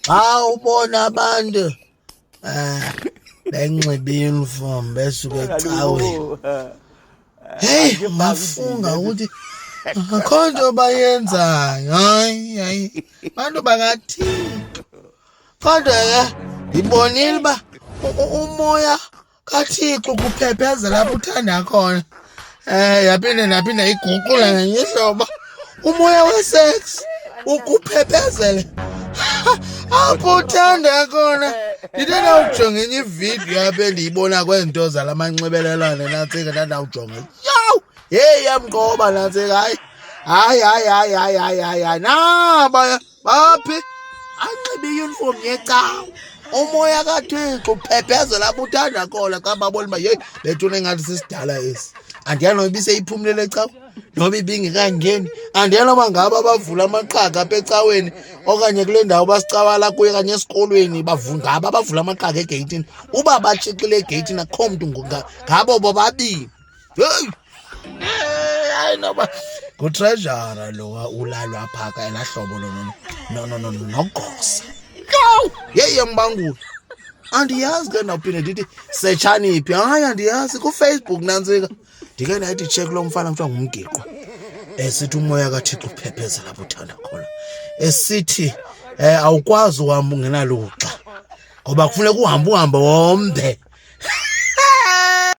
Xa ubona abantu benxibe uniform besuke ecaweni. Hey, ungafunga ukuthi akho nto bayenzayo. Hayi. Bantu bakaThixo. Kodwa ke ndibonile uba umoya kaThixo kuphephezela apho uthanda khona. Yaphinda iguqula ngenye ihlobo. Umoya wesex ukuphephezela apho uthanda khona. Ndithe ndawujonga enye ividiyo apha endiyibona kwezinto zala manxibelelwano nantsika ndandawujonga. Yow! Yeyi yamqoba nantsika. Hayi. Nabaya baphi? Anxibe iyunifomu yecawa. Umoya kaThixo uphephezela apho uthanda khona xa babona uba yeyi bethuna engathi sisidala esi. Andiyazi noba ibiseyiphumlele ecawa noba ibingekangeni. Andiyazi noba ngaba bavula amaqhaga apha ecaweni okanye kule ndawo basicawala kuyo okanye esikolweni ngaba bavula amaqhaga egeyithini. Uba batshixile egeyithini akho mntu ngabo bobabini. Heyi! Hayi noba ngutreasure lo ulalwa apha ka elaa hlobo nogosa. Yeyi yambangula. Andiyazi ke ndawuphinde ndithi setshani phi. Hayi andiyazi kuFacebook nantsika. Ndike ndayithi check lo mfana kuthiwa ngumGiqwa. Esithi umoya kaThixo uphephezela apho uthanda khona. Esithi awukwazi uhamba ungenaluxa ngoba kufuneka uhambe wombe.